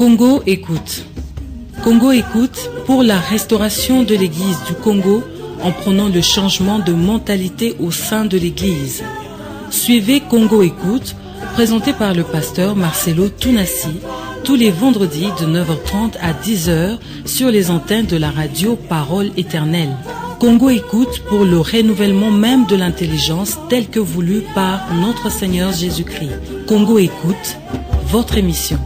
Congo écoute. Congo écoute pour la restauration de l'Église du Congo en prônant le changement de mentalité au sein de l'Église. Suivez Congo écoute, présenté par le pasteur Marcelo Tounassi, tous les vendredis de 9h30 à 10h sur les antennes de la radio Parole Éternelle. Congo écoute pour le renouvellement même de l'intelligence telle que voulue par notre Seigneur Jésus-Christ. Congo écoute, votre émission.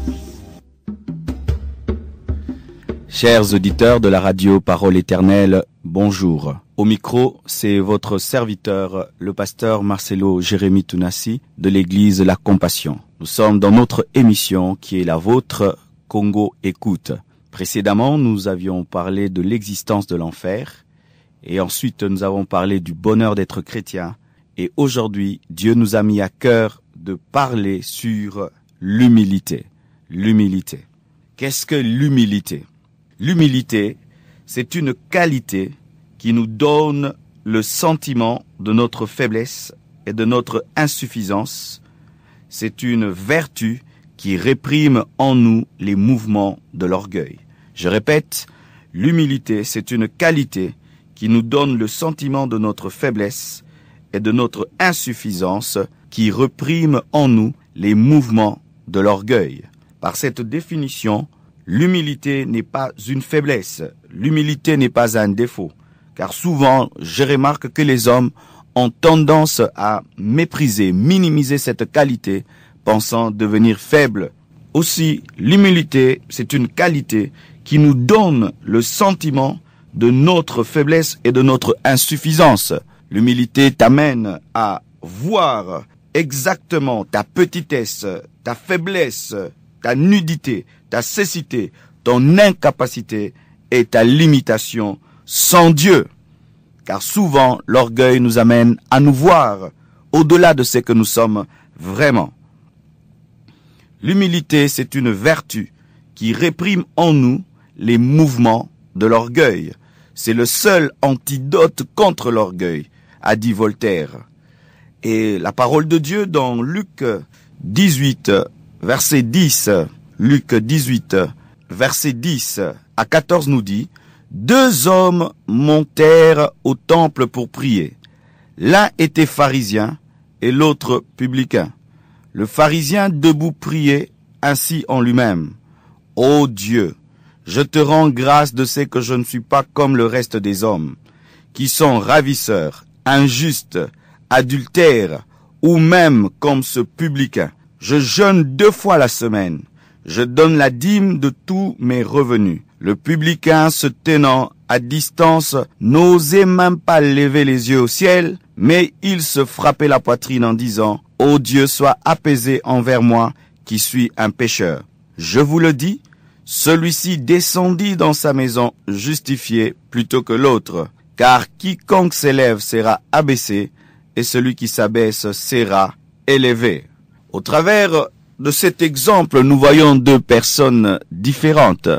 Chers auditeurs de la radio Parole Éternelle, bonjour. Au micro, c'est votre serviteur, le pasteur Marcelo Jérémy Tounassi de l'église La Compassion. Nous sommes dans notre émission qui est la vôtre, Congo écoute. Précédemment, nous avions parlé de l'existence de l'enfer et ensuite nous avons parlé du bonheur d'être chrétien. Et aujourd'hui, Dieu nous a mis à cœur de parler sur l'humilité. L'humilité. Qu'est-ce que l'humilité ? L'humilité, c'est une qualité qui nous donne le sentiment de notre faiblesse et de notre insuffisance. C'est une vertu qui réprime en nous les mouvements de l'orgueil. Je répète, l'humilité, c'est une qualité qui nous donne le sentiment de notre faiblesse et de notre insuffisance, qui réprime en nous les mouvements de l'orgueil. Par cette définition, l'humilité n'est pas une faiblesse, l'humilité n'est pas un défaut, car souvent, je remarque que les hommes ont tendance à mépriser, minimiser cette qualité, pensant devenir faibles. Aussi, l'humilité, c'est une qualité qui nous donne le sentiment de notre faiblesse et de notre insuffisance. L'humilité t'amène à voir exactement ta petitesse, ta faiblesse, ta nudité, ta cécité, ton incapacité et ta limitation sans Dieu. Car souvent, l'orgueil nous amène à nous voir au-delà de ce que nous sommes vraiment. L'humilité, c'est une vertu qui réprime en nous les mouvements de l'orgueil. C'est le seul antidote contre l'orgueil, a dit Voltaire. Et la parole de Dieu dans Luc 18, verset 10, Luc 18, verset 10 à 14 nous dit: « 2 hommes montèrent au temple pour prier. L'un était pharisien et l'autre publicain. Le pharisien debout priait ainsi en lui-même: Ô Dieu, je te rends grâce de ce que je ne suis pas comme le reste des hommes, qui sont ravisseurs, injustes, adultères, ou même comme ce publicain. Je jeûne 2 fois la semaine. Je donne la dîme de tous mes revenus. » Le publicain, se tenant à distance, n'osait même pas lever les yeux au ciel, mais il se frappait la poitrine en disant: « Ô Dieu, sois apaisé envers moi, qui suis un pécheur. » Je vous le dis, celui-ci descendit dans sa maison justifié plutôt que l'autre, car quiconque s'élève sera abaissé, et celui qui s'abaisse sera élevé. Au travers de cet exemple, nous voyons 2 personnes différentes.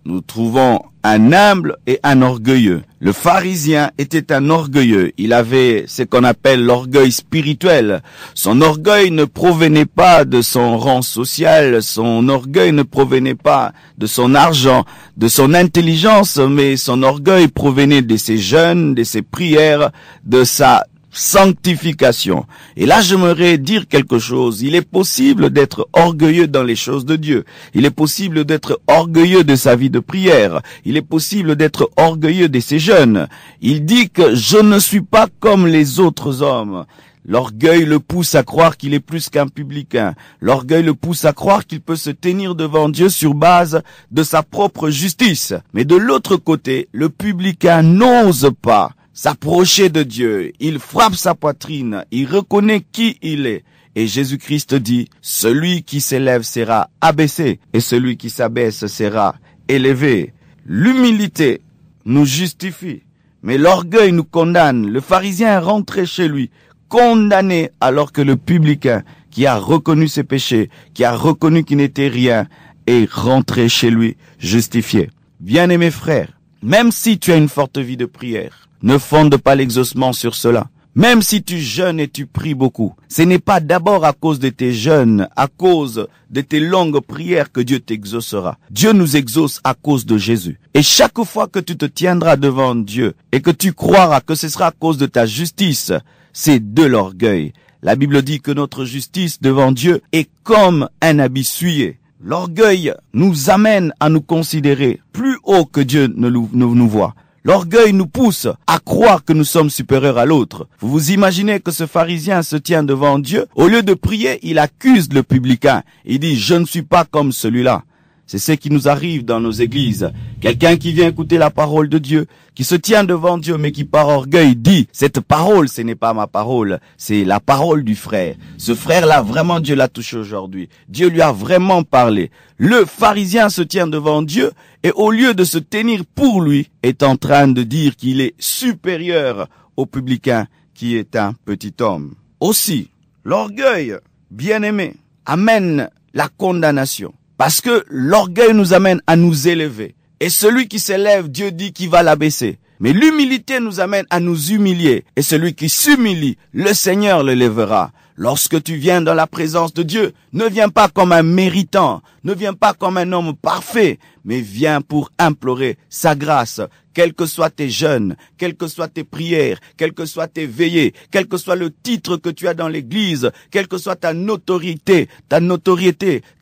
Nous trouvons un humble et un orgueilleux. Le pharisien était un orgueilleux. Il avait ce qu'on appelle l'orgueil spirituel. Son orgueil ne provenait pas de son rang social, son orgueil ne provenait pas de son argent, de son intelligence, mais son orgueil provenait de ses jeûnes, de ses prières, de sa sanctification. Et là, j'aimerais dire quelque chose. Il est possible d'être orgueilleux dans les choses de Dieu. Il est possible d'être orgueilleux de sa vie de prière. Il est possible d'être orgueilleux de ses jeûnes. Il dit que je ne suis pas comme les autres hommes. L'orgueil le pousse à croire qu'il est plus qu'un publicain. L'orgueil le pousse à croire qu'il peut se tenir devant Dieu sur base de sa propre justice. Mais de l'autre côté, le publicain n'ose pas s'approcher de Dieu. Il frappe sa poitrine, il reconnaît qui il est. Et Jésus-Christ dit: celui qui s'élève sera abaissé, et celui qui s'abaisse sera élevé. L'humilité nous justifie, mais l'orgueil nous condamne. Le pharisien est rentré chez lui, condamné, alors que le publicain, qui a reconnu ses péchés, qui a reconnu qu'il n'était rien, est rentré chez lui justifié. Bien-aimés frères, même si tu as une forte vie de prière, ne fonde pas l'exaucement sur cela. Même si tu jeûnes et tu pries beaucoup, ce n'est pas d'abord à cause de tes jeûnes, à cause de tes longues prières que Dieu t'exaucera. Dieu nous exauce à cause de Jésus. Et chaque fois que tu te tiendras devant Dieu et que tu croiras que ce sera à cause de ta justice, c'est de l'orgueil. La Bible dit que notre justice devant Dieu est comme un habit souillé. L'orgueil nous amène à nous considérer plus haut que Dieu ne nous voit. L'orgueil nous pousse à croire que nous sommes supérieurs à l'autre. Vous vous imaginez que ce pharisien se tient devant Dieu, au lieu de prier, il accuse le publicain. Il dit, je ne suis pas comme celui-là. C'est ce qui nous arrive dans nos églises. Quelqu'un qui vient écouter la parole de Dieu, qui se tient devant Dieu, mais qui par orgueil dit, cette parole, ce n'est pas ma parole, c'est la parole du frère. Ce frère-là, vraiment, Dieu l'a touché aujourd'hui. Dieu lui a vraiment parlé. Le pharisien se tient devant Dieu, et au lieu de se tenir pour lui, est en train de dire qu'il est supérieur au publicain, qui est un petit homme. Aussi, l'orgueil, bien-aimé, amène la condamnation. Parce que l'orgueil nous amène à nous élever. Et celui qui s'élève, Dieu dit qu'il va l'abaisser. Mais l'humilité nous amène à nous humilier. Et celui qui s'humilie, le Seigneur le lèvera. Lorsque tu viens dans la présence de Dieu, ne viens pas comme un méritant, ne viens pas comme un homme parfait, mais viens pour implorer sa grâce. Quels que soient tes jeûnes, quelles que soient tes prières, quelles que soient tes veillées, quel que soit le titre que tu as dans l'église, quelle que soit ta notoriété,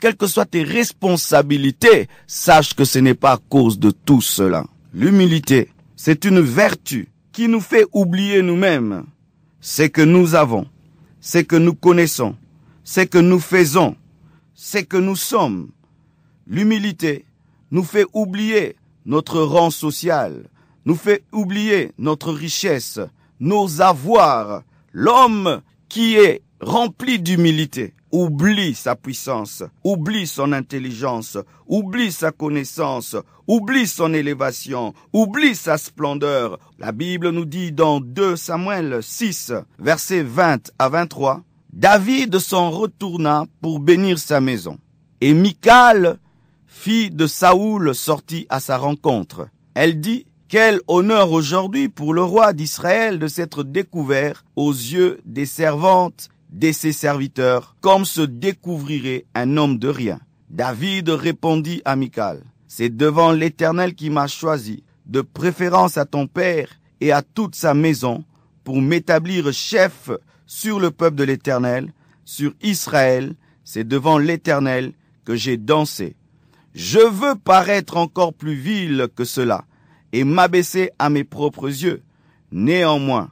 quelles que soient tes responsabilités, sache que ce n'est pas à cause de tout cela. L'humilité, c'est une vertu qui nous fait oublier nous-mêmes ce que nous avons, ce que nous connaissons, ce que nous faisons, ce que nous sommes. L'humilité nous fait oublier notre rang social, nous fait oublier notre richesse, nos avoirs. L'homme qui est rempli d'humilité oublie sa puissance, oublie son intelligence, oublie sa connaissance, oublie son élévation, oublie sa splendeur. La Bible nous dit dans 2 Samuel 6, versets 20 à 23, « David s'en retourna pour bénir sa maison, et Michal, fille de Saoul, sortit à sa rencontre. Elle dit, « Quel honneur aujourd'hui pour le roi d'Israël de s'être découvert aux yeux des servantes de ses serviteurs, comme se découvrirait un homme de rien. » David répondit à Michal, « C'est devant l'Éternel qui m'a choisi, de préférence à ton père et à toute sa maison, pour m'établir chef sur le peuple de l'Éternel, sur Israël. C'est devant l'Éternel que j'ai dansé. Je veux paraître encore plus vil que cela, et m'abaisser à mes propres yeux. Néanmoins,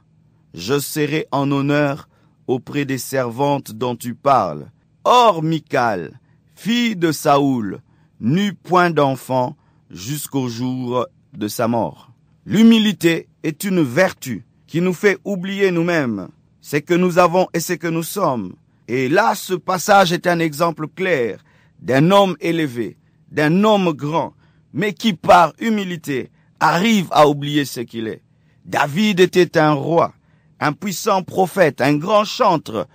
je serai en honneur auprès des servantes dont tu parles. Or Michal, fille de Saoul, n'eut point d'enfant jusqu'au jour de sa mort. » L'humilité est une vertu qui nous fait oublier nous-mêmes ce que nous avons et ce que nous sommes. Et là, ce passage est un exemple clair d'un homme élevé, d'un homme grand, mais qui par humilité arrive à oublier ce qu'il est. David était un roi, un puissant prophète, un grand chantre,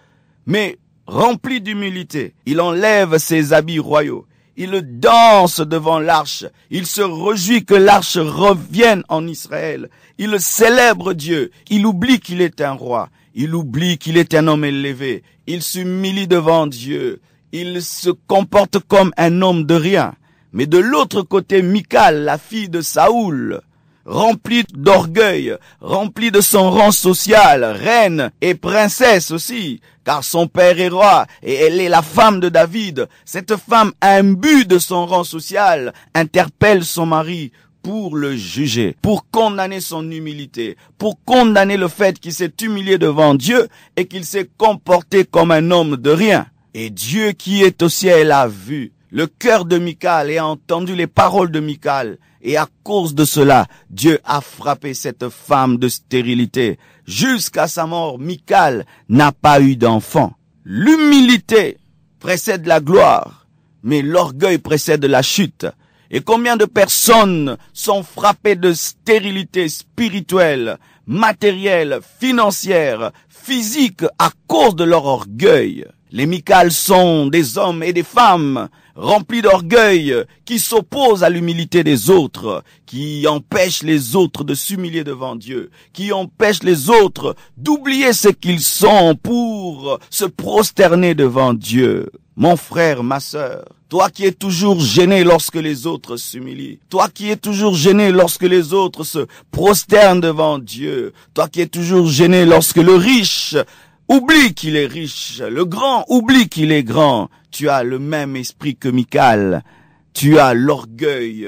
mais rempli d'humilité. Il enlève ses habits royaux, il danse devant l'arche, il se réjouit que l'arche revienne en Israël, il célèbre Dieu, il oublie qu'il est un roi, il oublie qu'il est un homme élevé, il s'humilie devant Dieu, il se comporte comme un homme de rien. Mais de l'autre côté, Michal, la fille de Saoul, remplie d'orgueil, remplie de son rang social, reine et princesse aussi, car son père est roi et elle est la femme de David. Cette femme, imbue de son rang social, interpelle son mari pour le juger, pour condamner son humilité, pour condamner le fait qu'il s'est humilié devant Dieu et qu'il s'est comporté comme un homme de rien. Et Dieu qui est au ciel a vu le cœur de Michal et a entendu les paroles de Michal. Et à cause de cela, Dieu a frappé cette femme de stérilité. Jusqu'à sa mort, Michal n'a pas eu d'enfant. L'humilité précède la gloire, mais l'orgueil précède la chute. Et combien de personnes sont frappées de stérilité spirituelle, matérielle, financière, physique à cause de leur orgueil? Les Michal sont des hommes et des femmes remplis d'orgueil qui s'opposent à l'humilité des autres, qui empêchent les autres de s'humilier devant Dieu, qui empêchent les autres d'oublier ce qu'ils sont pour se prosterner devant Dieu. Mon frère, ma sœur, toi qui es toujours gêné lorsque les autres s'humilient, toi qui es toujours gêné lorsque les autres se prosternent devant Dieu, toi qui es toujours gêné lorsque le riche oublie qu'il est riche, le grand oublie qu'il est grand. Tu as le même esprit que Michal. Tu as l'orgueil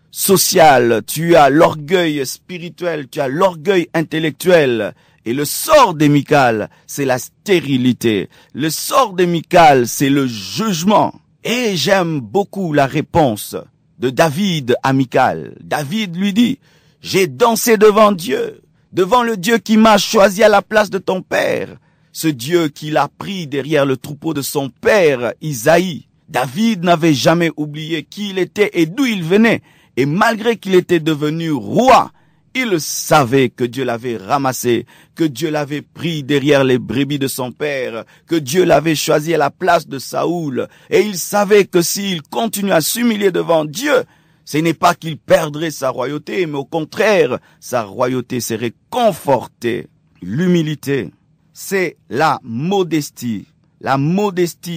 social, tu as l'orgueil spirituel, tu as l'orgueil intellectuel. Et le sort des Michal, c'est la stérilité. Le sort des Michal, c'est le jugement. Et j'aime beaucoup la réponse de David à Michal. David lui dit, « J'ai dansé devant Dieu, devant le Dieu qui m'a choisi à la place de ton père. » Ce Dieu qui l'a pris derrière le troupeau de son père, Isaïe. David n'avait jamais oublié qui il était et d'où il venait. Et malgré qu'il était devenu roi, il savait que Dieu l'avait ramassé, que Dieu l'avait pris derrière les brebis de son père, que Dieu l'avait choisi à la place de Saoul. Et il savait que s'il continuait à s'humilier devant Dieu, ce n'est pas qu'il perdrait sa royauté, mais au contraire, sa royauté serait confortée. L'humilité, c'est la modestie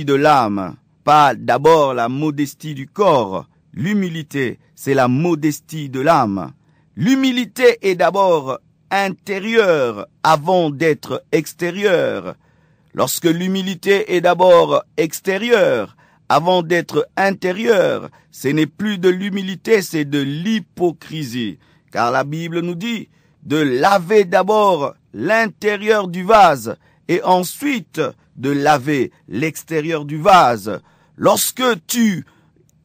de l'âme, pas d'abord la modestie du corps. L'humilité, c'est la modestie de l'âme. L'humilité est d'abord intérieure avant d'être extérieure. Lorsque l'humilité est d'abord extérieure avant d'être intérieure, ce n'est plus de l'humilité, c'est de l'hypocrisie. Car la Bible nous dit de laver d'abord l'intérieur du vase et ensuite de laver l'extérieur du vase. Lorsque tu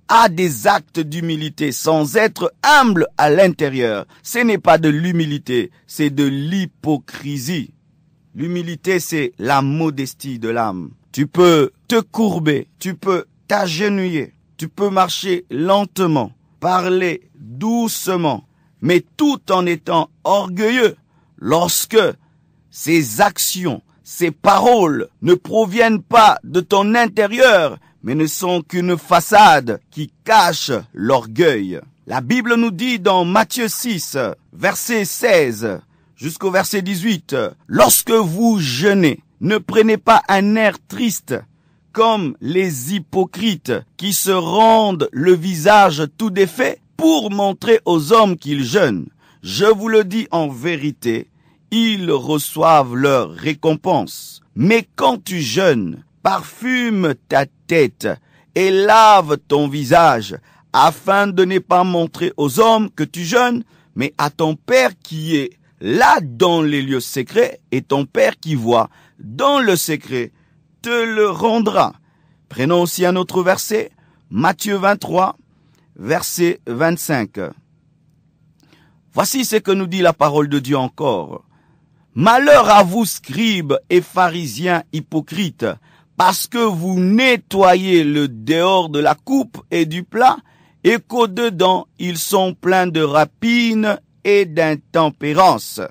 as des actes d'humilité sans être humble à l'intérieur, ce n'est pas de l'humilité, c'est de l'hypocrisie. L'humilité, c'est la modestie de l'âme. Tu peux te courber, tu peux t'agenouiller, tu peux marcher lentement, parler doucement, mais tout en étant orgueilleux lorsque ces actions, ces paroles ne proviennent pas de ton intérieur, mais ne sont qu'une façade qui cache l'orgueil. La Bible nous dit dans Matthieu 6, verset 16 jusqu'au verset 18, « Lorsque vous jeûnez, ne prenez pas un air triste, comme les hypocrites qui se rendent le visage tout défait pour montrer aux hommes qu'ils jeûnent. Je vous le dis en vérité, ils reçoivent leur récompense. Mais quand tu jeûnes, parfume ta tête et lave ton visage, afin de ne pas montrer aux hommes que tu jeûnes, mais à ton Père qui est là dans les lieux secrets, et ton Père qui voit dans le secret te le rendra. » Prenons aussi un autre verset, Matthieu 23, verset 25. Voici ce que nous dit la parole de Dieu encore. « Malheur à vous, scribes et pharisiens hypocrites, parce que vous nettoyez le dehors de la coupe et du plat, et qu'au-dedans, ils sont pleins de rapine et d'intempérance. »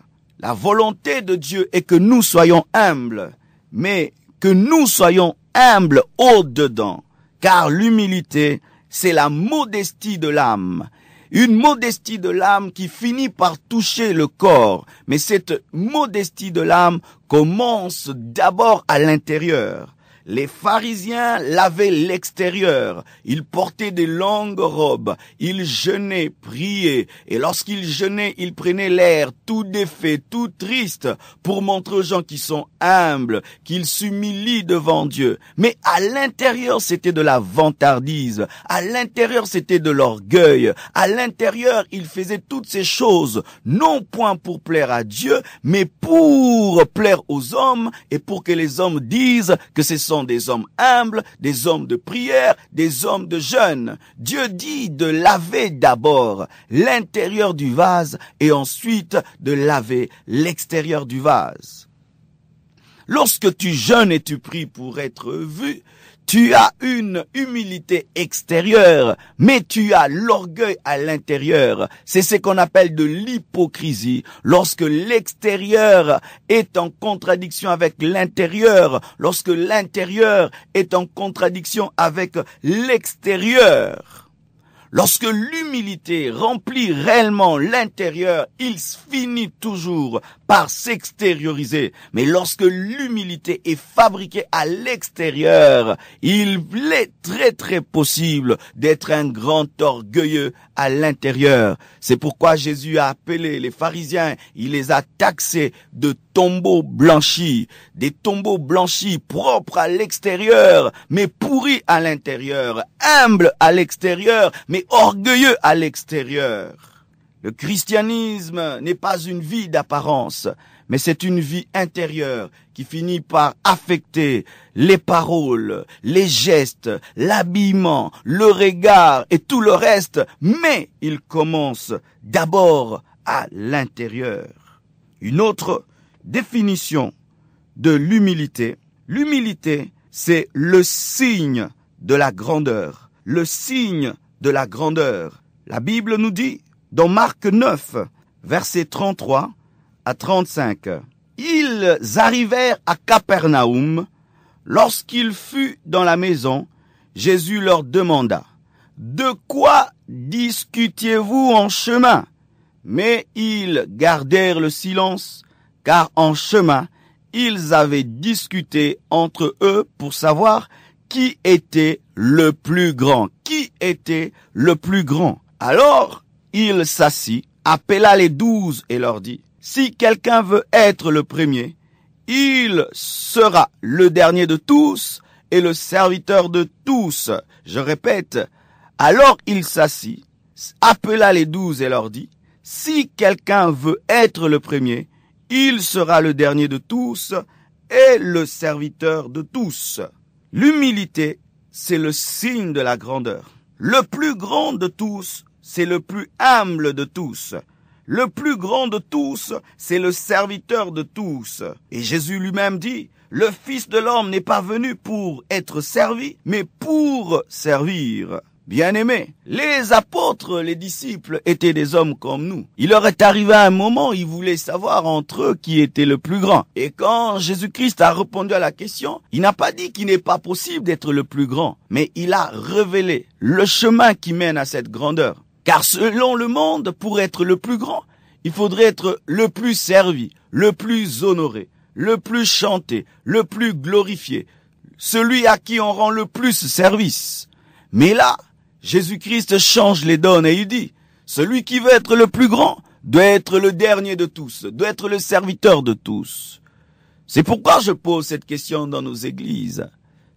La volonté de Dieu est que nous soyons humbles, mais que nous soyons humbles au-dedans, car l'humilité, c'est la modestie de l'âme. Une modestie de l'âme qui finit par toucher le corps, mais cette modestie de l'âme commence d'abord à l'intérieur. Les pharisiens lavaient l'extérieur, ils portaient des longues robes, ils jeûnaient, priaient, et lorsqu'ils jeûnaient, ils prenaient l'air tout défait, tout triste, pour montrer aux gens qui sont humbles, qu'ils s'humilient devant Dieu. Mais à l'intérieur, c'était de la vantardise, à l'intérieur, c'était de l'orgueil, à l'intérieur, ils faisaient toutes ces choses, non point pour plaire à Dieu, mais pour plaire aux hommes, et pour que les hommes disent que ce sont des hommes humbles, des hommes de prière, des hommes de jeûne. Dieu dit de laver d'abord l'intérieur du vase et ensuite de laver l'extérieur du vase. Lorsque tu jeûnes et tu pries pour être vu, Tu as une humilité extérieure, mais tu as l'orgueil à l'intérieur. C'est ce qu'on appelle de l'hypocrisie. Lorsque l'extérieur est en contradiction avec l'intérieur, lorsque l'intérieur est en contradiction avec l'extérieur. Lorsque l'humilité remplit réellement l'intérieur, il finit toujours par s'extérioriser. Mais lorsque l'humilité est fabriquée à l'extérieur, il est très très possible d'être un grand orgueilleux à l'intérieur. C'est pourquoi Jésus a appelé les pharisiens, il les a taxés de tombeaux blanchis, des tombeaux blanchis propres à l'extérieur, mais pourris à l'intérieur, humbles à l'extérieur, mais orgueilleux à l'extérieur. Le christianisme n'est pas une vie d'apparence, mais c'est une vie intérieure qui finit par affecter les paroles, les gestes, l'habillement, le regard et tout le reste, mais il commence d'abord à l'intérieur. Une autre définition de l'humilité. L'humilité, c'est le signe de la grandeur. Le signe de la grandeur. La Bible nous dit, dans Marc 9, versets 33 à 35, « Ils arrivèrent à Capernaum. Lorsqu'il fut dans la maison, Jésus leur demanda, « De quoi discutiez-vous en chemin ?» Mais ils gardèrent le silence, car en chemin, ils avaient discuté entre eux pour savoir qui était le plus grand. Qui était le plus grand? Alors, il s'assit, appela les 12 et leur dit, « Si quelqu'un veut être le premier, il sera le dernier de tous et le serviteur de tous. » Je répète, alors il s'assit, appela les 12 et leur dit, « Si quelqu'un veut être le premier, il sera le dernier de tous et le serviteur de tous. » L'humilité, c'est le signe de la grandeur. Le plus grand de tous, c'est le plus humble de tous. Le plus grand de tous, c'est le serviteur de tous. Et Jésus lui-même dit, le Fils de l'homme n'est pas venu pour être servi, mais pour servir. Bien-aimés, les apôtres, les disciples étaient des hommes comme nous. Il leur est arrivé un moment, ils voulaient savoir entre eux qui était le plus grand. Et quand Jésus-Christ a répondu à la question, il n'a pas dit qu'il n'est pas possible d'être le plus grand, mais il a révélé le chemin qui mène à cette grandeur. Car selon le monde, pour être le plus grand, il faudrait être le plus servi, le plus honoré, le plus chanté, le plus glorifié, celui à qui on rend le plus service. Mais là, Jésus-Christ change les donnes et il dit, celui qui veut être le plus grand doit être le dernier de tous, doit être le serviteur de tous. C'est pourquoi je pose cette question dans nos églises.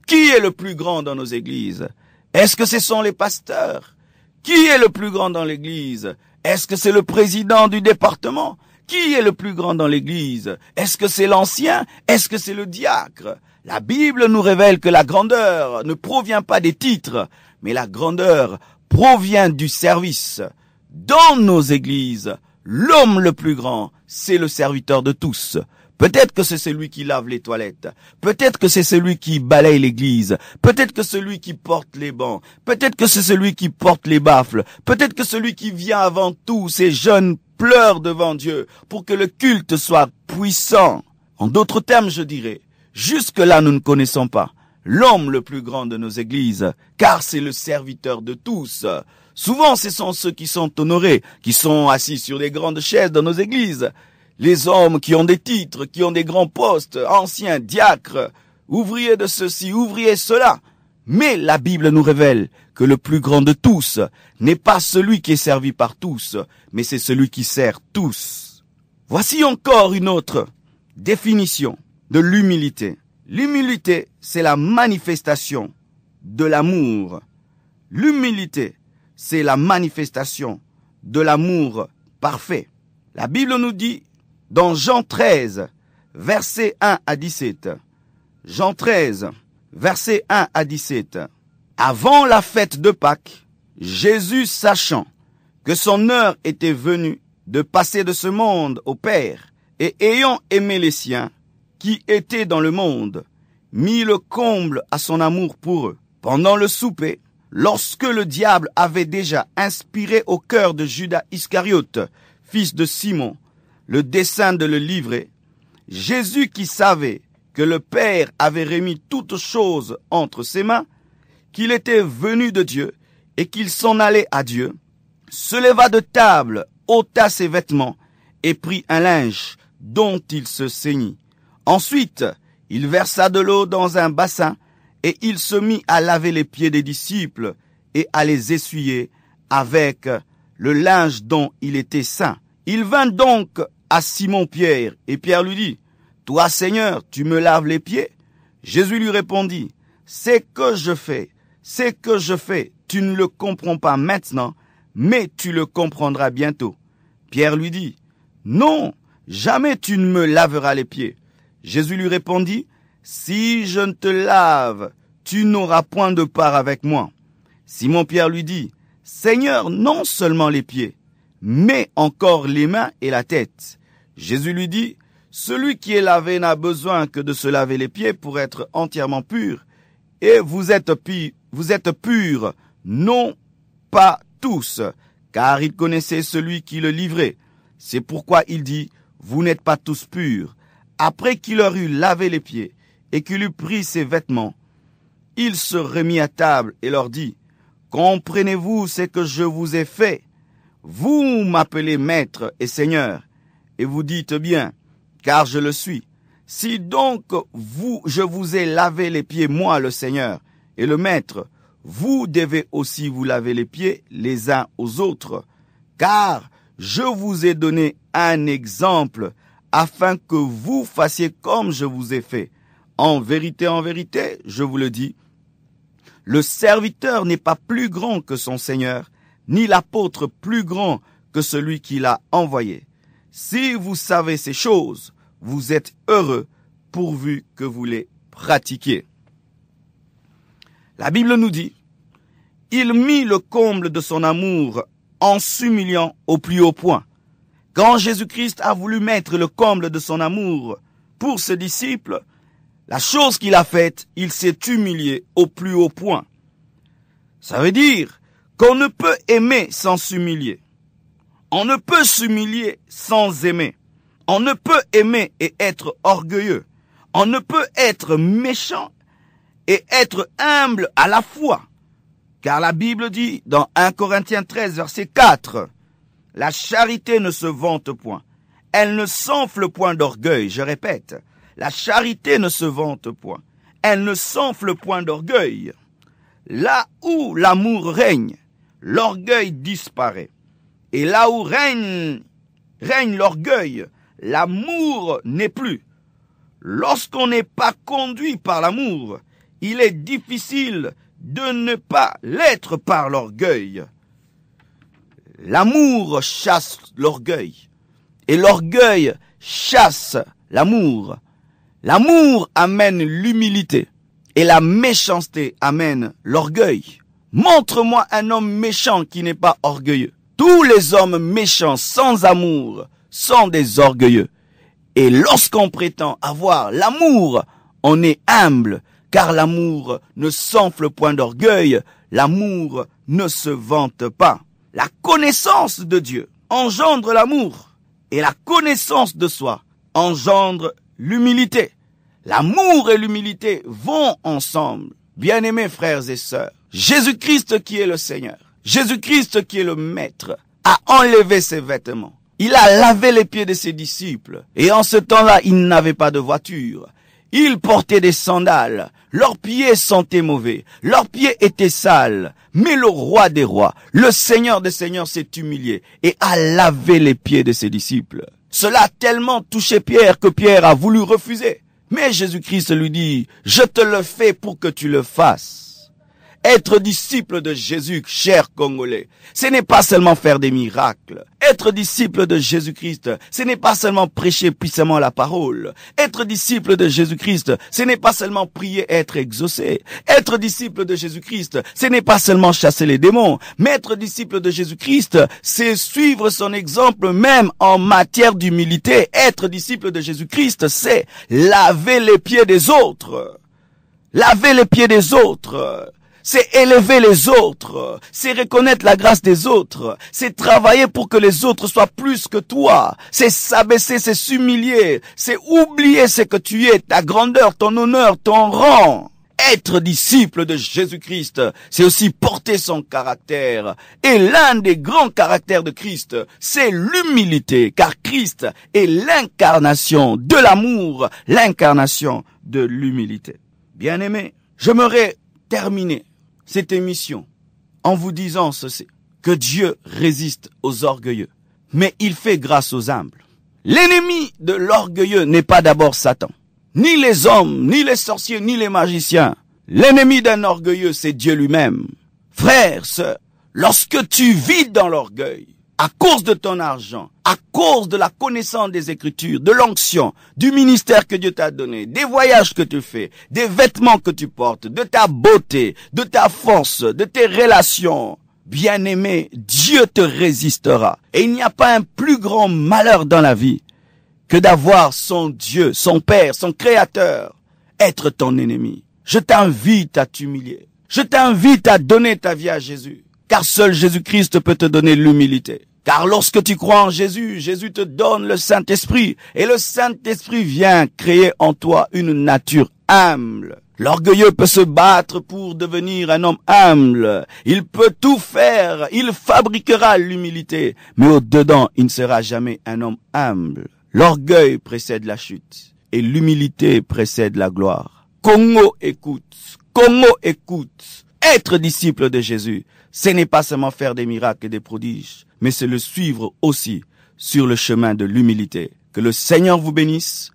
Qui est le plus grand dans nos églises? Est-ce que ce sont les pasteurs? Qui est le plus grand dans l'église? Est-ce que c'est le président du département? Qui est le plus grand dans l'église? Est-ce que c'est l'ancien? Est-ce que c'est le diacre? La Bible nous révèle que la grandeur ne provient pas des titres, mais la grandeur provient du service. Dans nos églises, l'homme le plus grand, c'est le serviteur de tous. Peut-être que c'est celui qui lave les toilettes. Peut-être que c'est celui qui balaye l'église. Peut-être que celui qui porte les bancs. Peut-être que c'est celui qui porte les baffles. Peut-être que celui qui vient avant tout, ces jeunes pleurent devant Dieu pour que le culte soit puissant. En d'autres termes, je dirais, jusque-là, nous ne connaissons pas l'homme le plus grand de nos églises, car c'est le serviteur de tous. Souvent, ce sont ceux qui sont honorés, qui sont assis sur des grandes chaises dans nos églises. Les hommes qui ont des titres, qui ont des grands postes, anciens, diacres, ouvriers de ceci, ouvriers cela. Mais la Bible nous révèle que le plus grand de tous n'est pas celui qui est servi par tous, mais c'est celui qui sert tous. Voici encore une autre définition de l'humilité. L'humilité, c'est la manifestation de l'amour. L'humilité, c'est la manifestation de l'amour parfait. La Bible nous dit, dans Jean 13, versets 1 à 17, Jean 13, versets 1 à 17, « Avant la fête de Pâques, Jésus, sachant que son heure était venue de passer de ce monde au Père, et ayant aimé les siens, qui étaient dans le monde, mit le comble à son amour pour eux. Pendant le souper, lorsque le diable avait déjà inspiré au cœur de Judas Iscariote, fils de Simon, le dessein de le livrer, Jésus, qui savait que le Père avait remis toutes choses entre ses mains, qu'il était venu de Dieu et qu'il s'en allait à Dieu, se leva de table, ôta ses vêtements et prit un linge dont il se ceignit. Ensuite, il versa de l'eau dans un bassin et il se mit à laver les pieds des disciples et à les essuyer avec le linge dont il était ceint. Il vint donc à Simon-Pierre et Pierre lui dit, « Toi, Seigneur, tu me laves les pieds ?» Jésus lui répondit, « C'est que je fais, tu ne le comprends pas maintenant, mais tu le comprendras bientôt. » Pierre lui dit, « Non, jamais tu ne me laveras les pieds. » Jésus lui répondit, « Si je ne te lave, tu n'auras point de part avec moi. » Simon-Pierre lui dit, « Seigneur, non seulement les pieds, mais encore les mains et la tête. » Jésus lui dit, « Celui qui est lavé n'a besoin que de se laver les pieds pour être entièrement pur, et vous êtes purs, non pas tous, car il connaissait celui qui le livrait. C'est pourquoi il dit, vous n'êtes pas tous purs. » Après qu'il leur eut lavé les pieds et qu'il eut pris ses vêtements, il se remit à table et leur dit, « Comprenez-vous ce que je vous ai fait? Vous m'appelez maître et seigneur, et vous dites bien, car je le suis. Si donc je vous ai lavé les pieds, moi le Seigneur et le maître, vous devez aussi vous laver les pieds les uns aux autres, car je vous ai donné un exemple, afin que vous fassiez comme je vous ai fait. En vérité, je vous le dis, le serviteur n'est pas plus grand que son Seigneur, ni l'apôtre plus grand que celui qui l'a envoyé. Si vous savez ces choses, vous êtes heureux, pourvu que vous les pratiquiez. » La Bible nous dit, « Il mit le comble de son amour en s'humiliant au plus haut point. » Quand Jésus-Christ a voulu mettre le comble de son amour pour ses disciples, la chose qu'il a faite, il s'est humilié au plus haut point. Ça veut dire qu'on ne peut aimer sans s'humilier. On ne peut s'humilier sans aimer. On ne peut aimer et être orgueilleux. On ne peut être méchant et être humble à la fois. Car la Bible dit dans 1 Corinthiens 13, verset 4, « La charité ne se vante point. Elle ne s'enfle point d'orgueil. » Je répète, la charité ne se vante point. Elle ne s'enfle point d'orgueil. Là où l'amour règne, l'orgueil disparaît. Et là où règne l'orgueil, l'amour n'est plus. Lorsqu'on n'est pas conduit par l'amour, il est difficile de ne pas l'être par l'orgueil. L'amour chasse l'orgueil, et l'orgueil chasse l'amour. L'amour amène l'humilité, et la méchanceté amène l'orgueil. Montre-moi un homme méchant qui n'est pas orgueilleux. Tous les hommes méchants sans amour sont des orgueilleux. Et lorsqu'on prétend avoir l'amour, on est humble, car l'amour ne s'enfle point d'orgueil, l'amour ne se vante pas. La connaissance de Dieu engendre l'amour, et la connaissance de soi engendre l'humilité. L'amour et l'humilité vont ensemble. Bien-aimés frères et sœurs, Jésus-Christ qui est le Seigneur, Jésus-Christ qui est le Maître, a enlevé ses vêtements. Il a lavé les pieds de ses disciples. Et en ce temps-là, il n'avait pas de voiture. Ils portaient des sandales. Leurs pieds sentaient mauvais. Leurs pieds étaient sales. Mais le roi des rois, le Seigneur des seigneurs s'est humilié et a lavé les pieds de ses disciples. Cela a tellement touché Pierre que Pierre a voulu refuser. Mais Jésus-Christ lui dit, « Je te le fais pour que tu le fasses. » Être disciple de Jésus, cher Congolais, ce n'est pas seulement faire des miracles. Être disciple de Jésus-Christ, ce n'est pas seulement prêcher puissamment la parole. Être disciple de Jésus-Christ, ce n'est pas seulement prier et être exaucé. Être disciple de Jésus-Christ, ce n'est pas seulement chasser les démons. Mais être disciple de Jésus-Christ, c'est suivre son exemple même en matière d'humilité. Être disciple de Jésus-Christ, c'est laver les pieds des autres. laver les pieds des autres, c'est élever les autres, c'est reconnaître la grâce des autres, c'est travailler pour que les autres soient plus que toi, c'est s'abaisser, c'est s'humilier, c'est oublier ce que tu es, ta grandeur, ton honneur, ton rang. Être disciple de Jésus-Christ, c'est aussi porter son caractère. Et l'un des grands caractères de Christ, c'est l'humilité, car Christ est l'incarnation de l'amour, l'incarnation de l'humilité. Bien-aimés, j'aimerais terminer cette émission en vous disant ceci, que Dieu résiste aux orgueilleux, mais il fait grâce aux humbles. L'ennemi de l'orgueilleux n'est pas d'abord Satan. Ni les hommes, ni les sorciers, ni les magiciens. L'ennemi d'un orgueilleux, c'est Dieu lui-même. Frères, sœurs, lorsque tu vis dans l'orgueil, à cause de ton argent, à cause de la connaissance des Écritures, de l'onction, du ministère que Dieu t'a donné, des voyages que tu fais, des vêtements que tu portes, de ta beauté, de ta force, de tes relations, bien-aimé, Dieu te résistera. Et il n'y a pas un plus grand malheur dans la vie que d'avoir son Dieu, son Père, son Créateur, être ton ennemi. Je t'invite à t'humilier. Je t'invite à donner ta vie à Jésus. Car seul Jésus-Christ peut te donner l'humilité. Car lorsque tu crois en Jésus, Jésus te donne le Saint-Esprit. Et le Saint-Esprit vient créer en toi une nature humble. L'orgueilleux peut se battre pour devenir un homme humble. Il peut tout faire. Il fabriquera l'humilité. Mais au-dedans, il ne sera jamais un homme humble. L'orgueil précède la chute et l'humilité précède la gloire. Congo écoute. Être disciple de Jésus, ce n'est pas seulement faire des miracles et des prodiges, mais c'est le suivre aussi sur le chemin de l'humilité. Que le Seigneur vous bénisse.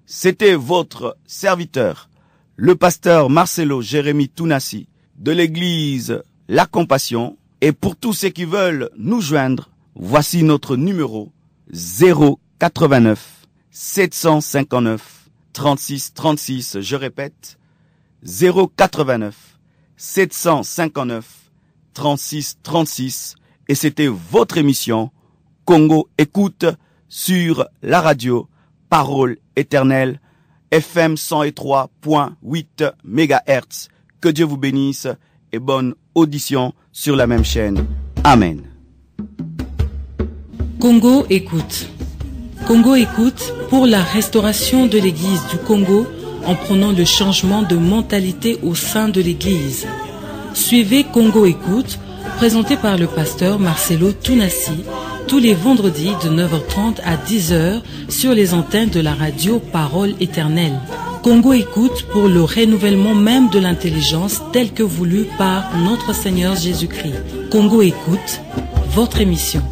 C'était votre serviteur, le pasteur Marcelo Jérémie Tounassi de l'église La Compassion. Et pour tous ceux qui veulent nous joindre, voici notre numéro 089 759 36 36. Je répète, 089 759 36 36. Et c'était votre émission Congo Écoute sur la radio Parole Éternelle FM 103.8 MHz. Que Dieu vous bénisse et bonne audition sur la même chaîne. Amen. Congo Écoute. Congo Écoute pour la restauration de l'Église du Congo en prônant le changement de mentalité au sein de l'Église. Suivez Congo Écoute, présenté par le pasteur Marcelo Tounassi, tous les vendredis de 9h30 à 10h sur les antennes de la radio Parole Éternelle. Congo Écoute pour le renouvellement même de l'intelligence tel que voulu par notre Seigneur Jésus-Christ. Congo Écoute, votre émission.